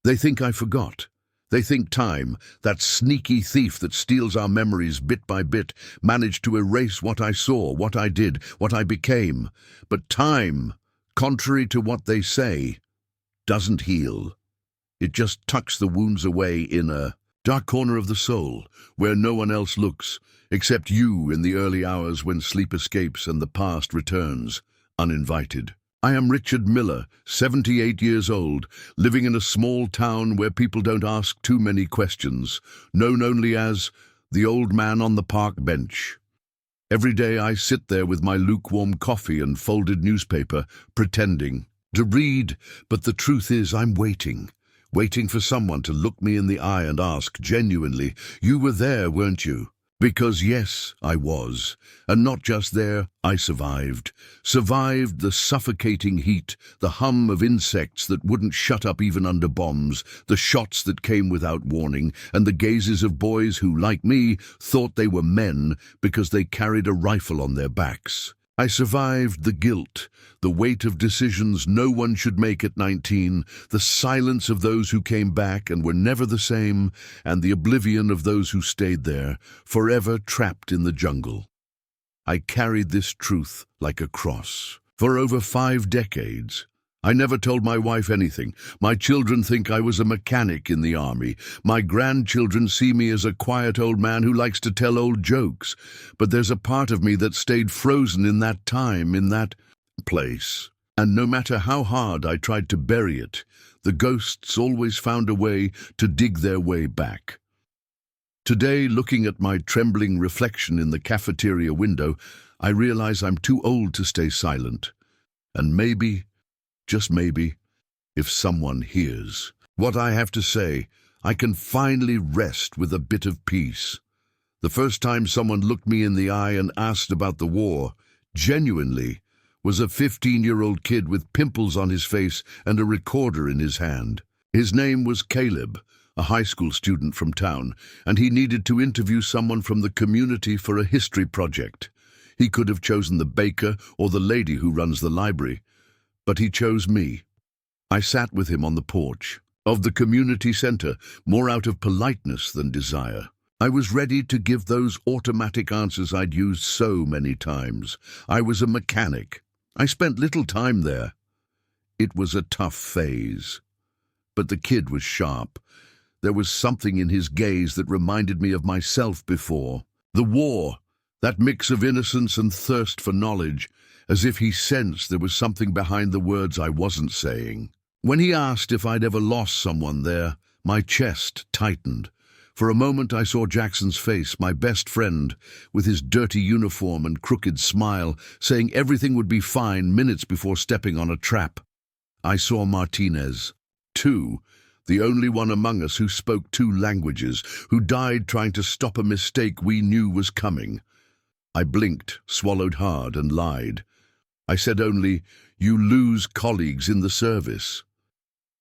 They think I forgot. They think time, that sneaky thief that steals our memories bit by bit, managed to erase what I saw, what I did, what I became. But time, contrary to what they say, doesn't heal. It just tucks the wounds away in a dark corner of the soul, where no one else looks, except you in the early hours when sleep escapes and the past returns, uninvited. I am Richard Miller, 78 years old, living in a small town where people don't ask too many questions, known only as the old man on the park bench. Every day I sit there with my lukewarm coffee and folded newspaper, pretending to read, but the truth is I'm waiting for someone to look me in the eye and ask genuinely, "You were there, weren't you?" Because yes, I was. And not just there, I survived. Survived the suffocating heat, the hum of insects that wouldn't shut up even under bombs, the shots that came without warning, and the gazes of boys who, like me, thought they were men because they carried a rifle on their backs. I survived the guilt, the weight of decisions no one should make at 19, the silence of those who came back and were never the same, and the oblivion of those who stayed there, forever trapped in the jungle. I carried this truth like a cross. For over 5 decades, I never told my wife anything. My children think I was a mechanic in the army. My grandchildren see me as a quiet old man who likes to tell old jokes. But there's a part of me that stayed frozen in that time, in that place. And no matter how hard I tried to bury it, the ghosts always found a way to dig their way back. Today, looking at my trembling reflection in the cafeteria window, I realize I'm too old to stay silent. And maybe, just maybe, if someone hears what I have to say, I can finally rest with a bit of peace. The first time someone looked me in the eye and asked about the war, genuinely, was a 15-year-old kid with pimples on his face and a recorder in his hand. His name was Caleb, a high school student from town, and he needed to interview someone from the community for a history project. He could have chosen the baker or the lady who runs the library, but he chose me. I sat with him on the porch of the community center, more out of politeness than desire. I was ready to give those automatic answers I'd used so many times. I was a mechanic. I spent little time there. It was a tough phase. But the kid was sharp. There was something in his gaze that reminded me of myself before. The war, that mix of innocence and thirst for knowledge, as if he sensed there was something behind the words I wasn't saying. When he asked if I'd ever lost someone there, my chest tightened. For a moment I saw Jackson's face, my best friend, with his dirty uniform and crooked smile, saying everything would be fine minutes before stepping on a trap. I saw Martinez, too, the only one among us who spoke 2 languages, who died trying to stop a mistake we knew was coming. I blinked, swallowed hard, and lied. I said only, "You lose colleagues in the service."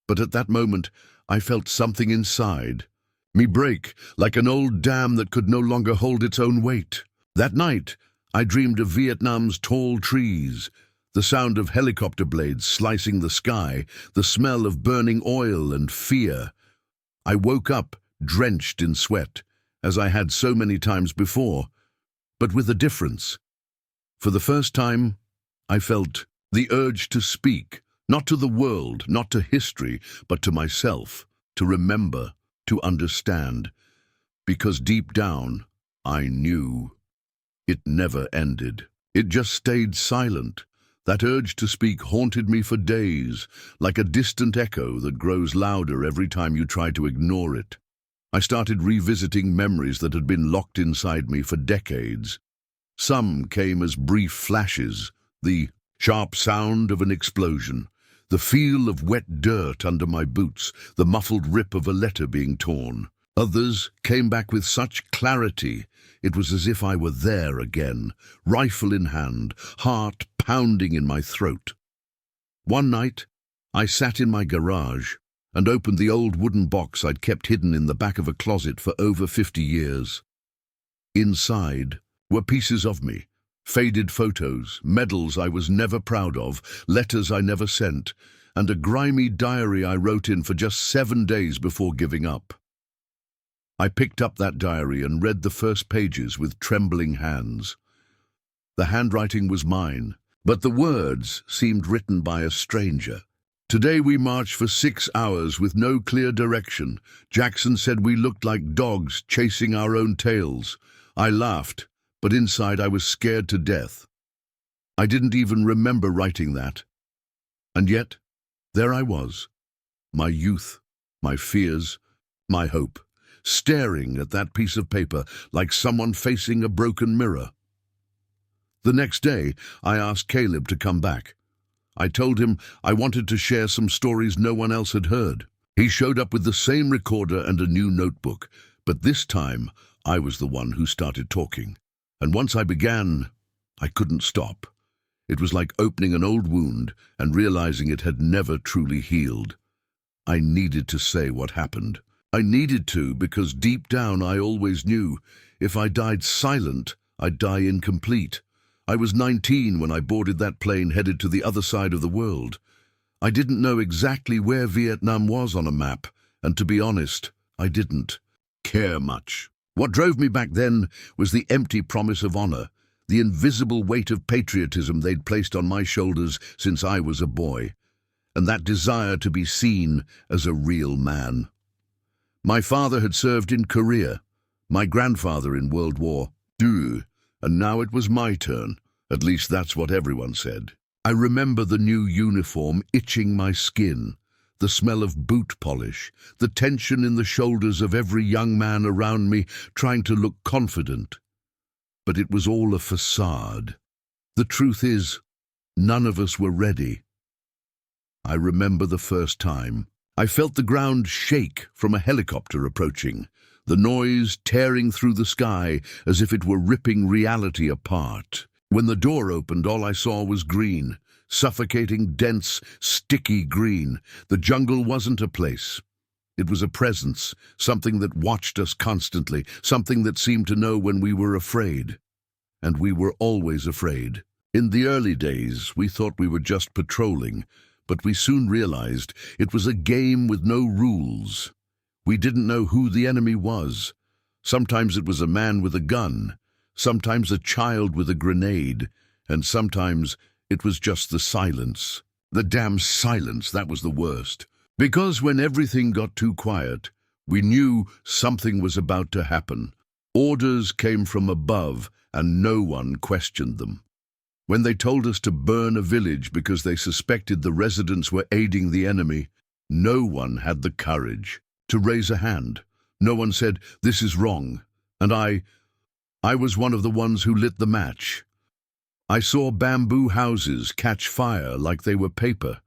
But at that moment, I felt something inside me break, like an old dam that could no longer hold its own weight. That night, I dreamed of Vietnam's tall trees, the sound of helicopter blades slicing the sky, the smell of burning oil and fear. I woke up, drenched in sweat, as I had so many times before, but with a difference. For the first time, I felt the urge to speak, not to the world, not to history, but to myself, to remember, to understand, because deep down, I knew. It never ended. It just stayed silent. That urge to speak haunted me for days, like a distant echo that grows louder every time you try to ignore it. I started revisiting memories that had been locked inside me for decades. Some came as brief flashes, the sharp sound of an explosion, the feel of wet dirt under my boots, the muffled rip of a letter being torn. Others came back with such clarity, it was as if I were there again, rifle in hand, heart pounding in my throat. One night, I sat in my garage and opened the old wooden box I'd kept hidden in the back of a closet for over 50 years. Inside were pieces of me, faded photos, medals I was never proud of, letters I never sent, and a grimy diary I wrote in for just 7 days before giving up. I picked up that diary and read the first pages with trembling hands. The handwriting was mine, but the words seemed written by a stranger. Today we marched for 6 hours with no clear direction. Jackson said we looked like dogs chasing our own tails. I laughed, but inside I was scared to death. I didn't even remember writing that. And yet, there I was, my youth, my fears, my hope, staring at that piece of paper like someone facing a broken mirror. The next day, I asked Caleb to come back. I told him I wanted to share some stories no one else had heard. He showed up with the same recorder and a new notebook, but this time I was the one who started talking. And once I began, I couldn't stop. It was like opening an old wound and realizing it had never truly healed. I needed to say what happened. I needed to because deep down I always knew if I died silent, I'd die incomplete. I was 19 when I boarded that plane headed to the other side of the world. I didn't know exactly where Vietnam was on a map, and to be honest, I didn't care much. What drove me back then was the empty promise of honor, the invisible weight of patriotism they'd placed on my shoulders since I was a boy, and that desire to be seen as a real man. My father had served in Korea, my grandfather in World War II, and now it was my turn. At least that's what everyone said. I remember the new uniform itching my skin, the smell of boot polish, the tension in the shoulders of every young man around me trying to look confident. But it was all a facade. The truth is, none of us were ready. I remember the first time. I felt the ground shake from a helicopter approaching, the noise tearing through the sky as if it were ripping reality apart. When the door opened, all I saw was green, suffocating, dense, sticky green. The jungle wasn't a place. It was a presence, something that watched us constantly, something that seemed to know when we were afraid. And we were always afraid. In the early days, we thought we were just patrolling, but we soon realized it was a game with no rules. We didn't know who the enemy was. Sometimes it was a man with a gun, sometimes a child with a grenade, and sometimes it was just the silence. The damn silence, that was the worst. Because when everything got too quiet, we knew something was about to happen. Orders came from above, and no one questioned them. When they told us to burn a village because they suspected the residents were aiding the enemy, no one had the courage to raise a hand. No one said, "This is wrong." And I was one of the ones who lit the match. I saw bamboo houses catch fire like they were paper.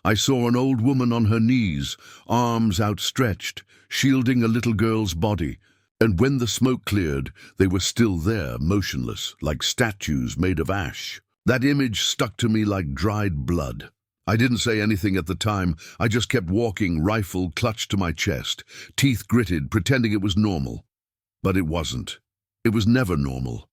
I saw an old woman on her knees, arms outstretched, shielding a little girl's body. And when the smoke cleared, they were still there, motionless, like statues made of ash. That image stuck to me like dried blood. I didn't say anything at the time. I just kept walking, rifle clutched to my chest, teeth gritted, pretending it was normal. But it wasn't. It was never normal.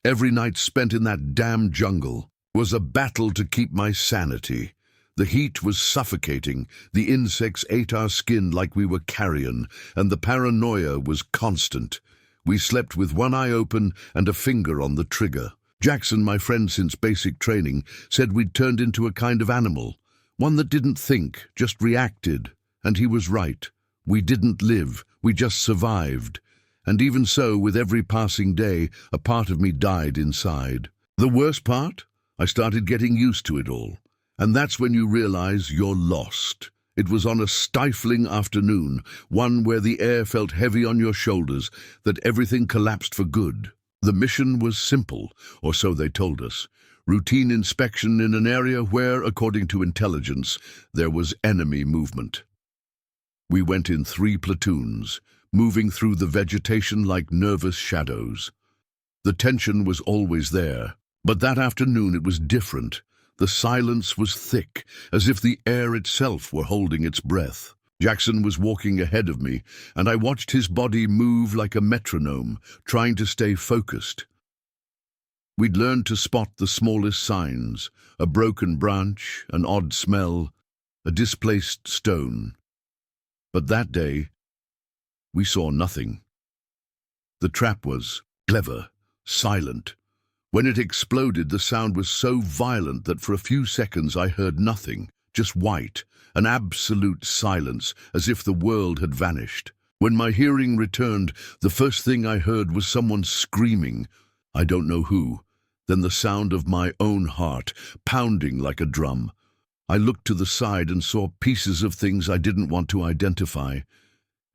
Every night spent in that damn jungle was a battle to keep my sanity. The heat was suffocating, the insects ate our skin like we were carrion, and the paranoia was constant. We slept with one eye open and a finger on the trigger. Jackson, my friend since basic training, said we'd turned into a kind of animal, one that didn't think, just reacted. And he was right. We didn't live, we just survived. And even so, with every passing day, a part of me died inside. The worst part? I started getting used to it all. And that's when you realize you're lost. It was on a stifling afternoon, one where the air felt heavy on your shoulders, that everything collapsed for good. The mission was simple, or so they told us. Routine inspection in an area where, according to intelligence, there was enemy movement. We went in 3 platoons, moving through the vegetation like nervous shadows. The tension was always there, but that afternoon it was different. The silence was thick, as if the air itself were holding its breath. Jackson was walking ahead of me, and I watched his body move like a metronome, trying to stay focused. We'd learned to spot the smallest signs, a broken branch, an odd smell, a displaced stone. But that day, we saw nothing. The trap was clever, silent. When it exploded, the sound was so violent that for a few seconds I heard nothing, just white, an absolute silence, as if the world had vanished. When my hearing returned, the first thing I heard was someone screaming, I don't know who, then the sound of my own heart, pounding like a drum. I looked to the side and saw pieces of things I didn't want to identify.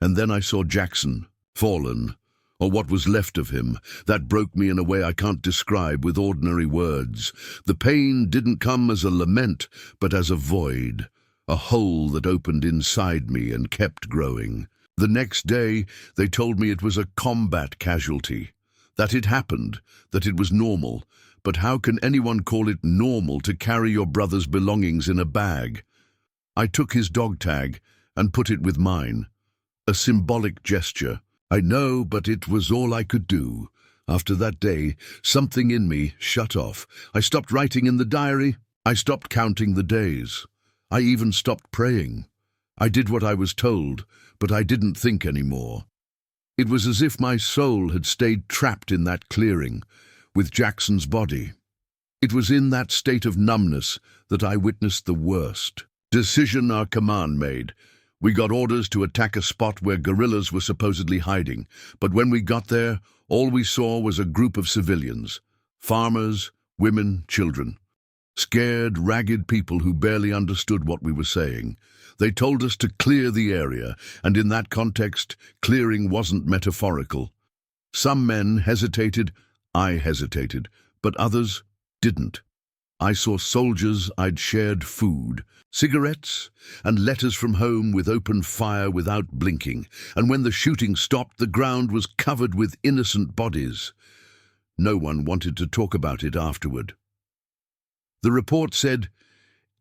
And then I saw Jackson, fallen, or what was left of him. That broke me in a way I can't describe with ordinary words. The pain didn't come as a lament, but as a void, a hole that opened inside me and kept growing. The next day, they told me it was a combat casualty, that it happened, that it was normal. But how can anyone call it normal to carry your brother's belongings in a bag? I took his dog tag and put it with mine. A symbolic gesture. I know, but it was all I could do. After that day, something in me shut off. I stopped writing in the diary. I stopped counting the days. I even stopped praying. I did what I was told, but I didn't think anymore. It was as if my soul had stayed trapped in that clearing, with Jackson's body. It was in that state of numbness that I witnessed the worst. Decision our command made. We got orders to attack a spot where guerrillas were supposedly hiding, but when we got there, all we saw was a group of civilians, farmers, women, children. Scared, ragged people who barely understood what we were saying. They told us to clear the area, and in that context, clearing wasn't metaphorical. Some men hesitated, I hesitated, but others didn't. I saw soldiers I'd shared food, cigarettes, and letters from home with open fire without blinking, and when the shooting stopped, the ground was covered with innocent bodies. No one wanted to talk about it afterward. The report said,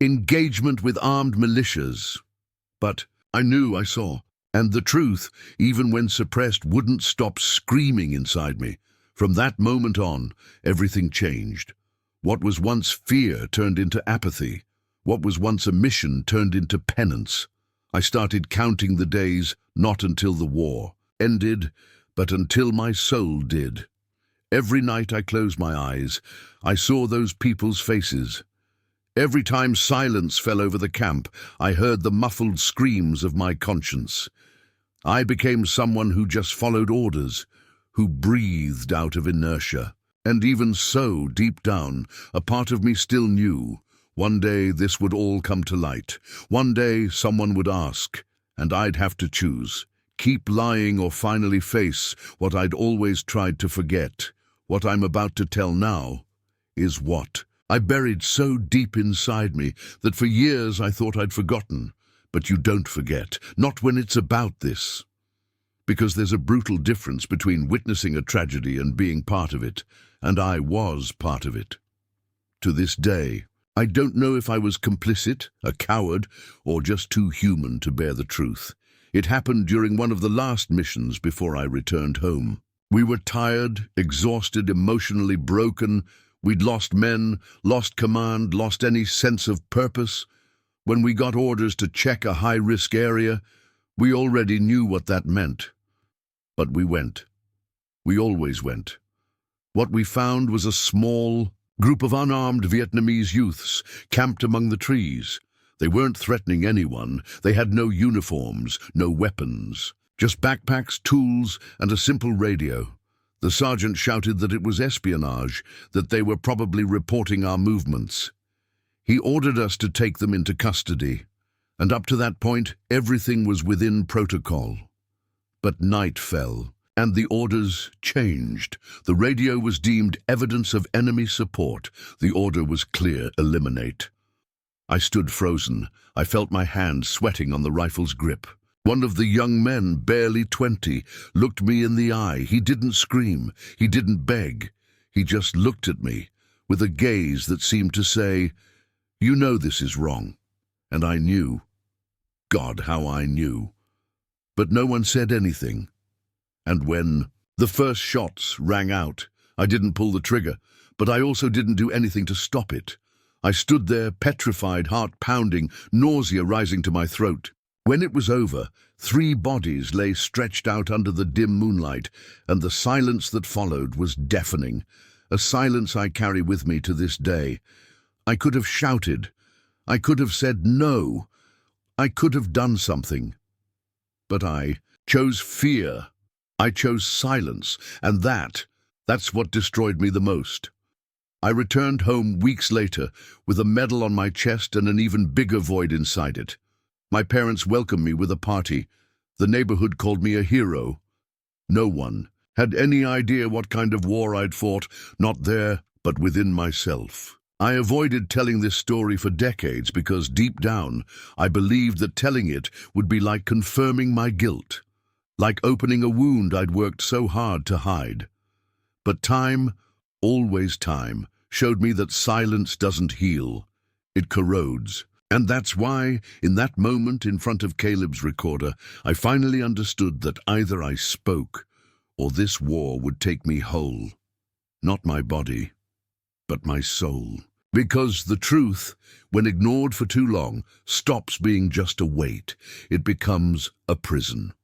engagement with armed militias. But I knew I saw, and the truth, even when suppressed, wouldn't stop screaming inside me. From that moment on, everything changed. What was once fear turned into apathy. What was once a mission turned into penance. I started counting the days, not until the war ended, but until my soul did. Every night I closed my eyes, I saw those people's faces. Every time silence fell over the camp, I heard the muffled screams of my conscience. I became someone who just followed orders, who breathed out of inertia. And even so, deep down, a part of me still knew, one day this would all come to light. One day someone would ask, and I'd have to choose. Keep lying or finally face what I'd always tried to forget. What I'm about to tell now is what I buried so deep inside me that for years I thought I'd forgotten. But you don't forget, not when it's about this. Because there's a brutal difference between witnessing a tragedy and being part of it, and I was part of it. To this day, I don't know if I was complicit, a coward, or just too human to bear the truth. It happened during one of the last missions before I returned home. We were tired, exhausted, emotionally broken. We'd lost men, lost command, lost any sense of purpose. When we got orders to check a high-risk area, we already knew what that meant. But we went. We always went. What we found was a small group of unarmed Vietnamese youths camped among the trees. They weren't threatening anyone. They had no uniforms, no weapons. Just backpacks, tools, and a simple radio. The sergeant shouted that it was espionage, that they were probably reporting our movements. He ordered us to take them into custody, and up to that point, everything was within protocol. But night fell, and the orders changed. The radio was deemed evidence of enemy support. The order was clear: eliminate. I stood frozen. I felt my hand sweating on the rifle's grip. One of the young men, barely 20, looked me in the eye. He didn't scream. He didn't beg. He just looked at me with a gaze that seemed to say, "You know this is wrong." And I knew. God, how I knew. But no one said anything. And when the first shots rang out, I didn't pull the trigger, but I also didn't do anything to stop it. I stood there, petrified, heart pounding, nausea rising to my throat. When it was over, 3 bodies lay stretched out under the dim moonlight, and the silence that followed was deafening, a silence I carry with me to this day. I could have shouted. I could have said no. I could have done something. But I chose fear. I chose silence, and that's what destroyed me the most. I returned home weeks later with a medal on my chest and an even bigger void inside it. My parents welcomed me with a party. The neighborhood called me a hero. No one had any idea what kind of war I'd fought, not there, but within myself. I avoided telling this story for decades because deep down, I believed that telling it would be like confirming my guilt, like opening a wound I'd worked so hard to hide. But time, always time, showed me that silence doesn't heal. It corrodes. And that's why, in that moment in front of Caleb's recorder, I finally understood that either I spoke or this war would take me whole. Not my body, but my soul. Because the truth, when ignored for too long, stops being just a weight. It becomes a prison.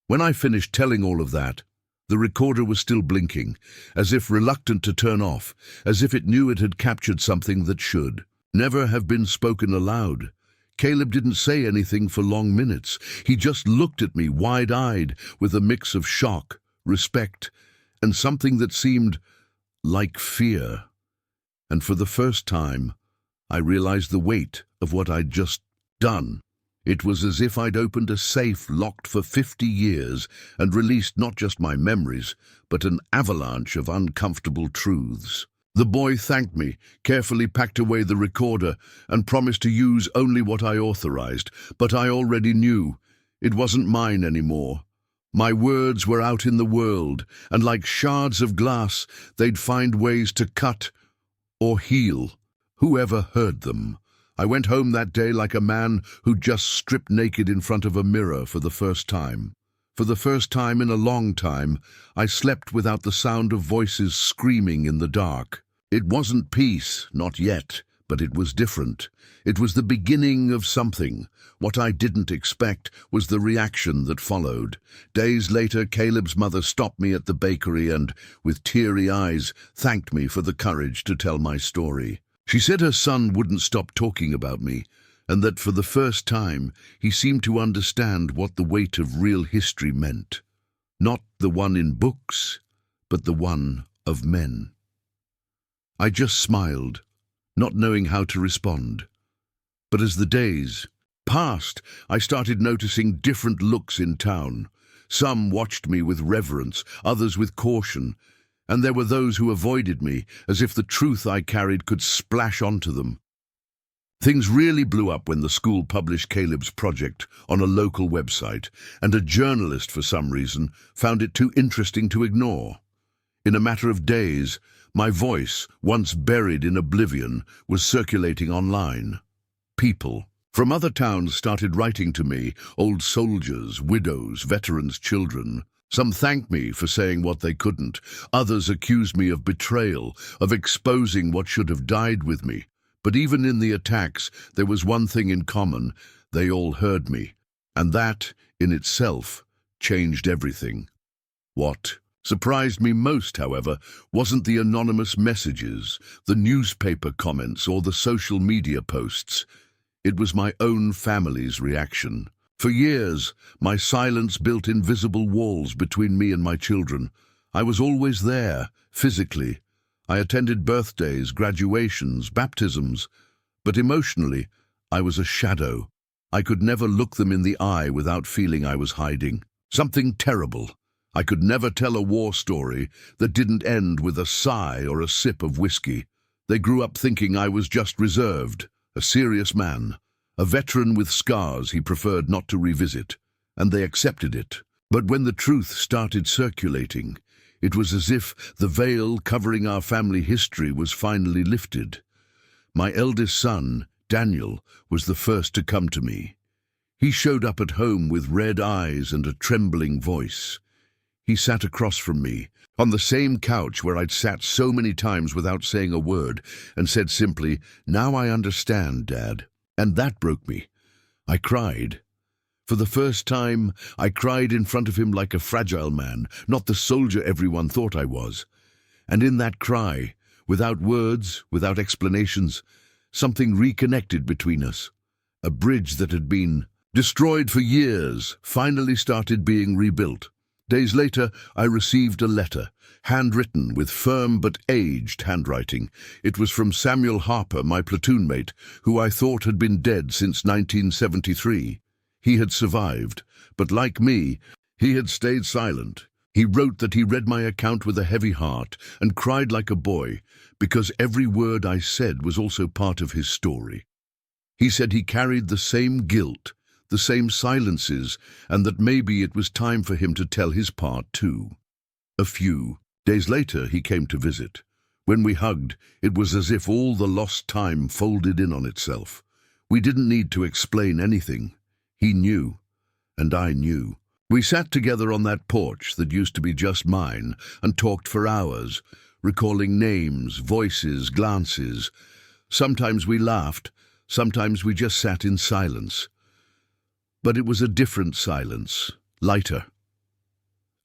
When I finished telling all of that, the recorder was still blinking, as if reluctant to turn off, as if it knew it had captured something that should never have been spoken aloud. Caleb didn't say anything for long minutes. He just looked at me wide-eyed with a mix of shock, respect, and something that seemed like fear. And for the first time, I realized the weight of what I'd just done. It was as if I'd opened a safe locked for 50 years and released not just my memories, but an avalanche of uncomfortable truths. The boy thanked me, carefully packed away the recorder, and promised to use only what I authorized, but I already knew. It wasn't mine anymore. My words were out in the world, and like shards of glass, they'd find ways to cut or heal whoever heard them. I went home that day like a man who'd just stripped naked in front of a mirror for the first time. For the first time in a long time, I slept without the sound of voices screaming in the dark. It wasn't peace, not yet, but it was different. It was the beginning of something. What I didn't expect was the reaction that followed. Days later, Caleb's mother stopped me at the bakery and, with teary eyes, thanked me for the courage to tell my story. She said her son wouldn't stop talking about me, and that for the first time he seemed to understand what the weight of real history meant. Not the one in books, but the one of men. I just smiled, not knowing how to respond. But as the days passed, I started noticing different looks in town. Some watched me with reverence, others with caution, and there were those who avoided me, as if the truth I carried could splash onto them. Things really blew up when the school published Caleb's project on a local website, and a journalist, for some reason, found it too interesting to ignore. In a matter of days, my voice, once buried in oblivion, was circulating online. People from other towns started writing to me, old soldiers, widows, veterans, children. Some thanked me for saying what they couldn't. Others accused me of betrayal, of exposing what should have died with me. But even in the attacks, there was one thing in common. They all heard me. And that, in itself, changed everything. What surprised me most, however, wasn't the anonymous messages, the newspaper comments, or the social media posts. It was my own family's reaction. For years, my silence built invisible walls between me and my children. I was always there, physically. I attended birthdays, graduations, baptisms. But emotionally, I was a shadow. I could never look them in the eye without feeling I was hiding. Something terrible. I could never tell a war story that didn't end with a sigh or a sip of whiskey. They grew up thinking I was just reserved, a serious man. A veteran with scars he preferred not to revisit, and they accepted it. But when the truth started circulating, it was as if the veil covering our family history was finally lifted. My eldest son, Daniel, was the first to come to me. He showed up at home with red eyes and a trembling voice. He sat across from me, on the same couch where I'd sat so many times without saying a word, and said simply, "Now I understand, Dad." And that broke me. I cried. For the first time, I cried in front of him like a fragile man, not the soldier everyone thought I was. And in that cry, without words, without explanations, something reconnected between us. A bridge that had been destroyed for years finally started being rebuilt. Days later, I received a letter, handwritten with firm but aged handwriting. It was from Samuel Harper, my platoon mate, who I thought had been dead since 1973. He had survived, but like me, he had stayed silent. He wrote that he read my account with a heavy heart and cried like a boy, because every word I said was also part of his story. He said he carried the same guilt, the same silences, and that maybe it was time for him to tell his part too. A few days later, he came to visit. When we hugged, it was as if all the lost time folded in on itself. We didn't need to explain anything. He knew, and I knew. We sat together on that porch that used to be just mine and talked for hours, recalling names, voices, glances. Sometimes we laughed, sometimes we just sat in silence. But it was a different silence, lighter.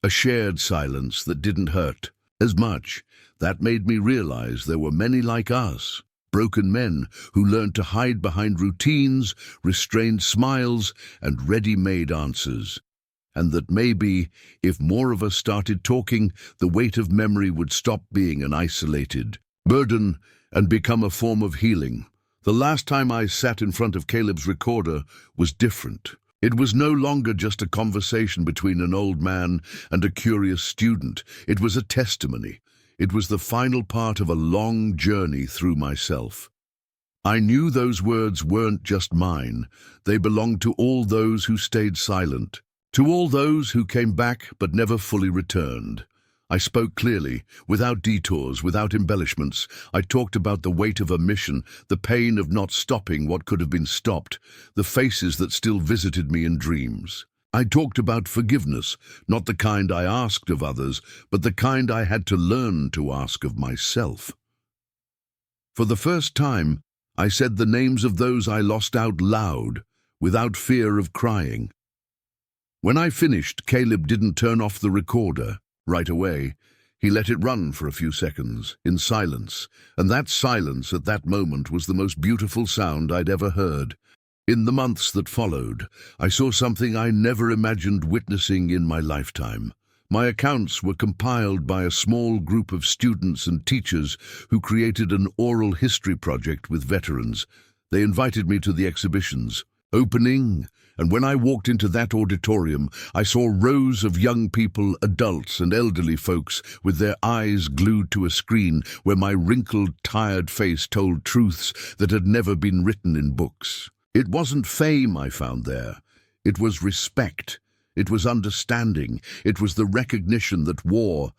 A shared silence that didn't hurt as much. That made me realize there were many like us, broken men who learned to hide behind routines, restrained smiles, and ready-made answers. And that maybe, if more of us started talking, the weight of memory would stop being an isolated burden and become a form of healing. The last time I sat in front of Caleb's recorder was different. It was no longer just a conversation between an old man and a curious student. It was a testimony. It was the final part of a long journey through myself. I knew those words weren't just mine. They belonged to all those who stayed silent, to all those who came back but never fully returned. I spoke clearly, without detours, without embellishments. I talked about the weight of a mission, the pain of not stopping what could have been stopped, the faces that still visited me in dreams. I talked about forgiveness, not the kind I asked of others, but the kind I had to learn to ask of myself. For the first time, I said the names of those I lost out loud, without fear of crying. When I finished, Caleb didn't turn off the recorder right away. He let it run for a few seconds, in silence, and that silence at that moment was the most beautiful sound I'd ever heard. In the months that followed, I saw something I never imagined witnessing in my lifetime. My accounts were compiled by a small group of students and teachers who created an oral history project with veterans. They invited me to the exhibition's opening, and when I walked into that auditorium, I saw rows of young people, adults and elderly folks, with their eyes glued to a screen where my wrinkled, tired face told truths that had never been written in books. It wasn't fame I found there. It was respect. It was understanding. It was the recognition that war,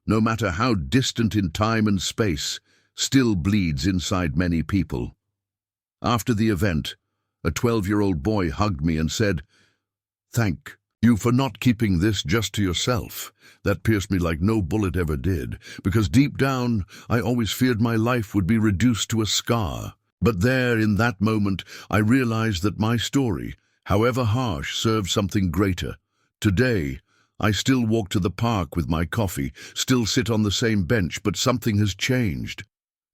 no matter how distant in time and space, still bleeds inside many people. After the event, a 12-year-old boy hugged me and said, "Thank you for not keeping this just to yourself." That pierced me like no bullet ever did, because deep down, I always feared my life would be reduced to a scar. But there, in that moment, I realized that my story, however harsh, served something greater. Today, I still walk to the park with my coffee, still sit on the same bench, but something has changed.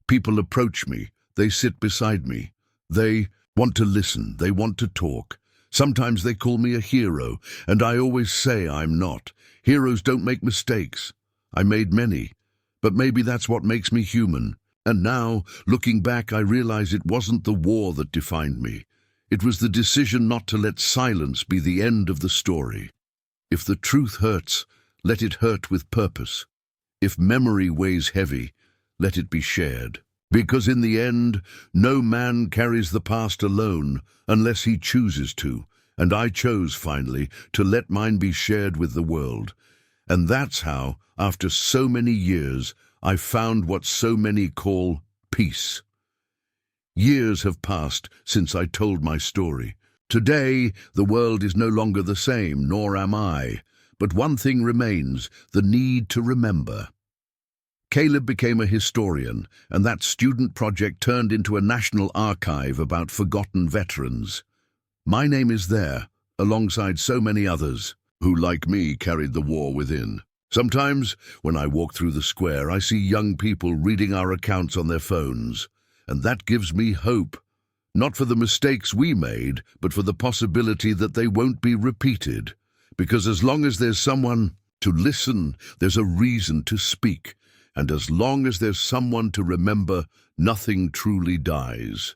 People approach me, they sit beside me. They want to listen, they want to talk. Sometimes they call me a hero, and I always say I'm not. Heroes don't make mistakes. I made many, but maybe that's what makes me human. And now, looking back, I realize it wasn't the war that defined me. It was the decision not to let silence be the end of the story. If the truth hurts, let it hurt with purpose. If memory weighs heavy, let it be shared. Because in the end, no man carries the past alone unless he chooses to, and I chose, finally, to let mine be shared with the world. And that's how, after so many years, I found what so many call peace. Years have passed since I told my story. Today, the world is no longer the same, nor am I, But one thing remains, the need to remember. Caleb became a historian, and that student project turned into a national archive about forgotten veterans. My name is there, alongside so many others who, like me, carried the war within. Sometimes, when I walk through the square, I see young people reading our accounts on their phones, and that gives me hope. Not for the mistakes we made, but for the possibility that they won't be repeated. Because as long as there's someone to listen, there's a reason to speak. And as long as there's someone to remember, nothing truly dies.